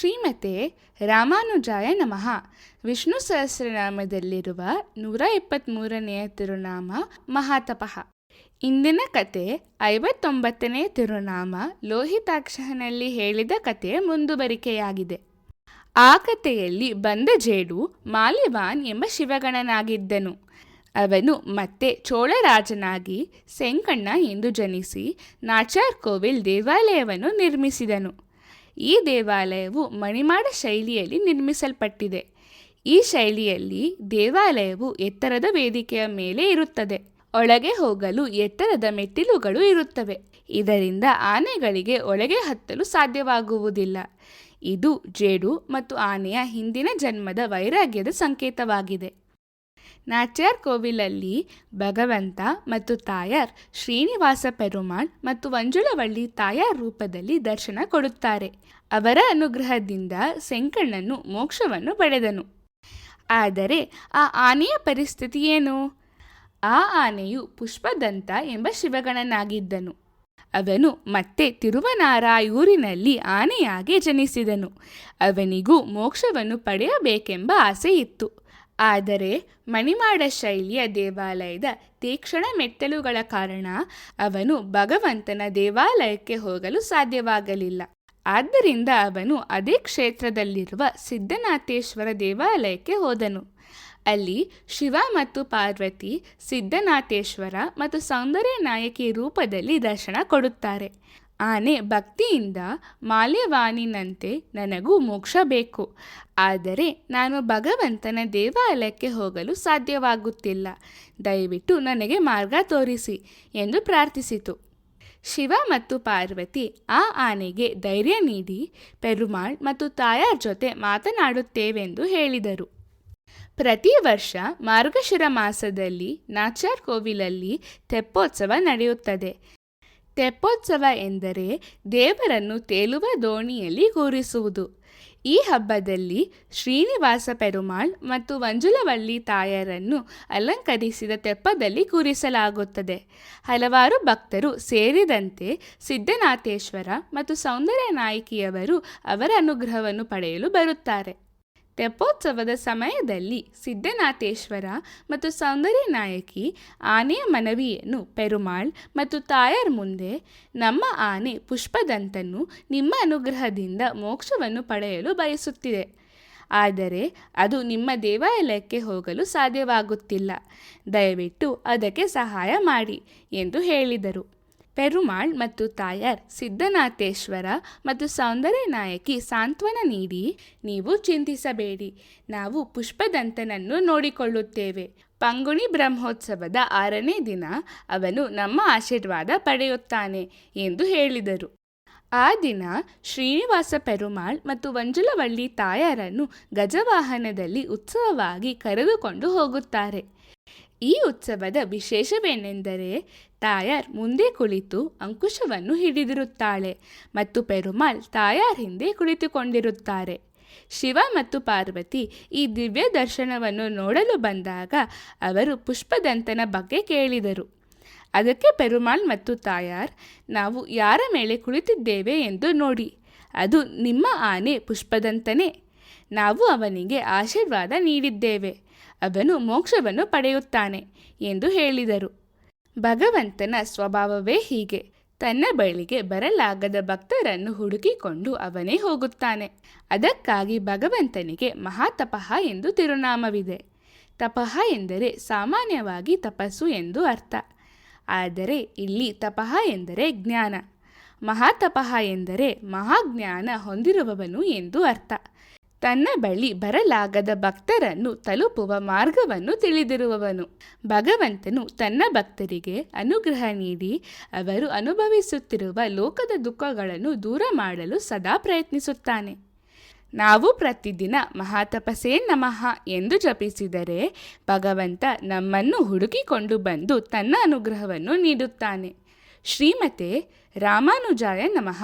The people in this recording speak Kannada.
ಶ್ರೀಮತೆ ರಾಮಾನುಜಾಯ ನಮಃ. ವಿಷ್ಣು ಸಹಸ್ರನಾಮದಲ್ಲಿರುವ 123ನೆಯ ತಿರುನಾಮ ಮಹಾತಪಃ. ಇಂದಿನ ಕತೆ 59ನೇ ತಿರುನಾಮ ಲೋಹಿತಾಕ್ಷನಲ್ಲಿ ಹೇಳಿದ ಕಥೆಯ ಮುಂದುವರಿಕೆಯಾಗಿದೆ. ಆ ಕಥೆಯಲ್ಲಿ ಬಂದ ಜೇಡು ಮಾಲ್ಯವಾನ್ ಎಂಬ ಶಿವಗಣನಾಗಿದ್ದನು. ಅವನು ಮತ್ತೆ ಚೋಳರಾಜನಾಗಿ ಸೆಂಕಣ್ಣ ಎಂದು ಜನಿಸಿ ನಾಚಾರ್ ಕೋವಿಲ್ ದೇವಾಲಯವನ್ನು ನಿರ್ಮಿಸಿದನು. ಈ ದೇವಾಲಯವು ಮಣಿಮಾಡ ಶೈಲಿಯಲ್ಲಿ ನಿರ್ಮಿಸಲ್ಪಟ್ಟಿದೆ. ಈ ಶೈಲಿಯಲ್ಲಿ ದೇವಾಲಯವು ಎತ್ತರದ ವೇದಿಕೆಯ ಮೇಲೆ ಇರುತ್ತದೆ. ಒಳಗೆ ಹೋಗಲು ಎತ್ತರದ ಮೆಟ್ಟಿಲುಗಳು ಇರುತ್ತವೆ. ಇದರಿಂದ ಆನೆಗಳಿಗೆ ಒಳಗೆ ಹತ್ತಲು ಸಾಧ್ಯವಾಗುವುದಿಲ್ಲ. ಇದು ಜೇಡು ಮತ್ತು ಆನೆಯ ಹಿಂದಿನ ಜನ್ಮದ ವೈರಾಗ್ಯದ ಸಂಕೇತವಾಗಿದೆ. ನಾಚ್ಯಾರ್ ಕೋವಿಲಲ್ಲಿ ಭಗವಂತ ಮತ್ತು ತಾಯಾರ್ ಶ್ರೀನಿವಾಸ ಪೆರುಮಾಳ್ ಮತ್ತು ಮಂಜುಳವಳ್ಳಿ ತಾಯಾರ್ ರೂಪದಲ್ಲಿ ದರ್ಶನ ಕೊಡುತ್ತಾರೆ. ಅವರ ಅನುಗ್ರಹದಿಂದ ಸೆಂಕಣ್ಣನು ಮೋಕ್ಷವನ್ನು ಪಡೆದನು. ಆದರೆ ಆ ಆನೆಯ ಪರಿಸ್ಥಿತಿ ಏನು? ಆ ಆನೆಯು ಪುಷ್ಪದಂತ ಎಂಬ ಶಿವಗಣನಾಗಿದ್ದನು. ಅವನು ಮತ್ತೆ ತಿರುವನಾರಾಯೂರಿನಲ್ಲಿ ಆನೆಯಾಗಿ ಜನಿಸಿದನು. ಅವನಿಗೂ ಮೋಕ್ಷವನ್ನು ಪಡೆಯಬೇಕೆಂಬ ಆಸೆ ಇತ್ತು. ಆದರೆ ಮಣಿಮಾಡ ಶೈಲಿಯ ದೇವಾಲಯದ ತೀಕ್ಷ್ಣ ಮೆಟ್ಟಲುಗಳ ಕಾರಣ ಅವನು ಭಗವಂತನ ದೇವಾಲಯಕ್ಕೆ ಹೋಗಲು ಸಾಧ್ಯವಾಗಲಿಲ್ಲ. ಆದ್ದರಿಂದ ಅವನು ಅದೇ ಕ್ಷೇತ್ರದಲ್ಲಿರುವ ಸಿದ್ಧನಾಥೇಶ್ವರ ದೇವಾಲಯಕ್ಕೆ ಹೋದನು. ಅಲ್ಲಿ ಶಿವ ಮತ್ತು ಪಾರ್ವತಿ ಸಿದ್ಧನಾಥೇಶ್ವರ ಮತ್ತು ಸೌಂದರ್ಯ ನಾಯಕಿ ರೂಪದಲ್ಲಿ ದರ್ಶನ ಕೊಡುತ್ತಾರೆ. ಆನೆ ಭಕ್ತಿಯಿಂದ ಮಾಲ್ಯವಾನಿನಂತೆ ನನಗೂ ಮೋಕ್ಷ ಬೇಕು, ಆದರೆ ನಾನು ಭಗವಂತನ ದೇವಾಲಯಕ್ಕೆ ಹೋಗಲು ಸಾಧ್ಯವಾಗುತ್ತಿಲ್ಲ, ದಯವಿಟ್ಟು ನನಗೆ ಮಾರ್ಗ ತೋರಿಸಿ ಎಂದು ಪ್ರಾರ್ಥಿಸಿತು. ಶಿವ ಮತ್ತು ಪಾರ್ವತಿ ಆ ಆನೆಗೆ ಧೈರ್ಯ ನೀಡಿ ಪೆರುಮಾಳ್ ಮತ್ತು ತಾಯಾರ್ ಜೊತೆ ಮಾತನಾಡುತ್ತೇವೆಂದು ಹೇಳಿದರು. ಪ್ರತಿ ವರ್ಷ ಮಾರ್ಗಶಿರ ಮಾಸದಲ್ಲಿ ನಾಚಾರ್ ಕೋವಿಲಲ್ಲಿ ತೆಪ್ಪೋತ್ಸವ ನಡೆಯುತ್ತದೆ. ತೆಪ್ಪೋತ್ಸವ ಎಂದರೆ ದೇವರನ್ನು ತೇಲುವ ದೋಣಿಯಲ್ಲಿ ಕೂರಿಸುವುದು. ಈ ಹಬ್ಬದಲ್ಲಿ ಶ್ರೀನಿವಾಸ ಪೆರುಮಾಳ್ ಮತ್ತು ಮಂಜುಳವಳ್ಳಿ ತಾಯಾರನ್ನು ಅಲಂಕರಿಸಿದ ತೆಪ್ಪದಲ್ಲಿ ಕೂರಿಸಲಾಗುತ್ತದೆ. ಹಲವಾರು ಭಕ್ತರು ಸೇರಿದಂತೆ ಸಿದ್ಧನಾಥೇಶ್ವರ ಮತ್ತು ಸೌಂದರ್ಯ ನಾಯಕಿಯವರು ಅವರ ಅನುಗ್ರಹವನ್ನು ಪಡೆಯಲು ಬರುತ್ತಾರೆ. ತೆಪ್ಪೋತ್ಸವದ ಸಮಯದಲ್ಲಿ ಸಿದ್ಧನಾಥೇಶ್ವರ ಮತ್ತು ಸೌಂದರ್ಯ ನಾಯಕಿ ಆನೆಯ ಮನವಿಯನ್ನು ಪೆರುಮಾಳ್ ಮತ್ತು ತಾಯಾರ್ ಮುಂದೆ, ನಮ್ಮ ಆನೆ ಪುಷ್ಪದಂತನು ನಿಮ್ಮ ಅನುಗ್ರಹದಿಂದ ಮೋಕ್ಷವನ್ನು ಪಡೆಯಲು ಬಯಸುತ್ತಿದೆ, ಆದರೆ ಅದು ನಿಮ್ಮ ದೇವಾಲಯಕ್ಕೆ ಹೋಗಲು ಸಾಧ್ಯವಾಗುತ್ತಿಲ್ಲ, ದಯವಿಟ್ಟು ಅದಕ್ಕೆ ಸಹಾಯ ಮಾಡಿ ಎಂದು ಹೇಳಿದರು. ಪೆರುಮಾಳ್ ಮತ್ತು ತಾಯಾರ್ ಸಿದ್ಧನಾಥೇಶ್ವರ ಮತ್ತು ಸೌಂದರ್ಯ ನಾಯಕಿ ಸಾಂತ್ವನ ನೀಡಿ, ನೀವು ಚಿಂತಿಸಬೇಡಿ, ನಾವು ಪುಷ್ಪದಂತನನ್ನು ನೋಡಿಕೊಳ್ಳುತ್ತೇವೆ. ಪಂಗುಣಿ ಬ್ರಹ್ಮೋತ್ಸವದ 6ನೇ ದಿನ ಅವನು ನಮ್ಮ ಆಶೀರ್ವಾದ ಪಡೆಯುತ್ತಾನೆ ಎಂದು ಹೇಳಿದರು. ಆ ದಿನ ಶ್ರೀನಿವಾಸ ಪೆರುಮಾಳ್ ಮತ್ತು ಮಂಜುಳವಳ್ಳಿ ತಾಯಾರನ್ನು ಗಜವಾಹನದಲ್ಲಿ ಉತ್ಸವವಾಗಿ ಕರೆದುಕೊಂಡು ಹೋಗುತ್ತಾರೆ. ಈ ಉತ್ಸವದ ವಿಶೇಷವೇನೆಂದರೆ ತಾಯಾರ್ ಮುಂದೆ ಕುಳಿತು ಅಂಕುಶವನ್ನು ಹಿಡಿದಿರುತ್ತಾಳೆ ಮತ್ತು ಪೆರುಮಾಳ್ ತಾಯಾರ್ ಹಿಂದೆ ಕುಳಿತುಕೊಂಡಿರುತ್ತಾರೆ. ಶಿವ ಮತ್ತು ಪಾರ್ವತಿ ಈ ದಿವ್ಯ ದರ್ಶನವನ್ನು ನೋಡಲು ಬಂದಾಗ ಅವರು ಪುಷ್ಪದಂತನ ಬಗ್ಗೆ ಕೇಳಿದರು. ಅದಕ್ಕೆ ಪೆರುಮಾಳ್ ಮತ್ತು ತಾಯಾರ್, ನಾವು ಯಾರ ಮೇಲೆ ಕುಳಿತಿದ್ದೇವೆ ಎಂದು ನೋಡಿ, ಅದು ನಿಮ್ಮ ಆನೆ ಪುಷ್ಪದಂತನೇ. ನಾವು ಅವನಿಗೆ ಆಶೀರ್ವಾದ ನೀಡಿದ್ದೇವೆ, ಅವನು ಮೋಕ್ಷವನ್ನು ಪಡೆಯುತ್ತಾನೆ ಎಂದು ಹೇಳಿದರು. ಭಗವಂತನ ಸ್ವಭಾವವೇ ಹೀಗೆ. ತನ್ನ ಬಳಿಗೆ ಬರಲಾಗದ ಭಕ್ತರನ್ನು ಹುಡುಕಿಕೊಂಡು ಅವನೇ ಹೋಗುತ್ತಾನೆ. ಅದಕ್ಕಾಗಿ ಭಗವಂತನಿಗೆ ಮಹಾತಪಃ ಎಂದು ತಿರುನಾಮವಿದೆ. ತಪಃ ಎಂದರೆ ಸಾಮಾನ್ಯವಾಗಿ ತಪಸ್ಸು ಎಂದು ಅರ್ಥ. ಆದರೆ ಇಲ್ಲಿ ತಪಃ ಎಂದರೆ ಜ್ಞಾನ. ಮಹಾತಪಃ ಎಂದರೆ ಮಹಾಜ್ಞಾನ ಹೊಂದಿರುವವನು ಎಂದು ಅರ್ಥ. ತನ್ನ ಬಳಿ ಬರಲಾಗದ ಭಕ್ತರನ್ನು ತಲುಪುವ ಮಾರ್ಗವನ್ನು ತಿಳಿದಿರುವವನು. ಭಗವಂತನು ತನ್ನ ಭಕ್ತರಿಗೆ ಅನುಗ್ರಹ ನೀಡಿ ಅವರು ಅನುಭವಿಸುತ್ತಿರುವ ಲೋಕದ ದುಃಖಗಳನ್ನು ದೂರ ಮಾಡಲು ಸದಾ ಪ್ರಯತ್ನಿಸುತ್ತಾನೆ. ನಾವು ಪ್ರತಿದಿನ ಮಹಾತಪಸೇ ನಮಃ ಎಂದು ಜಪಿಸಿದರೆ ಭಗವಂತ ನಮ್ಮನ್ನು ಹುಡುಕಿಕೊಂಡು ಬಂದು ತನ್ನ ಅನುಗ್ರಹವನ್ನು ನೀಡುತ್ತಾನೆ. ಶ್ರೀಮತೆ ರಾಮಾನುಜಾಯ ನಮಃ.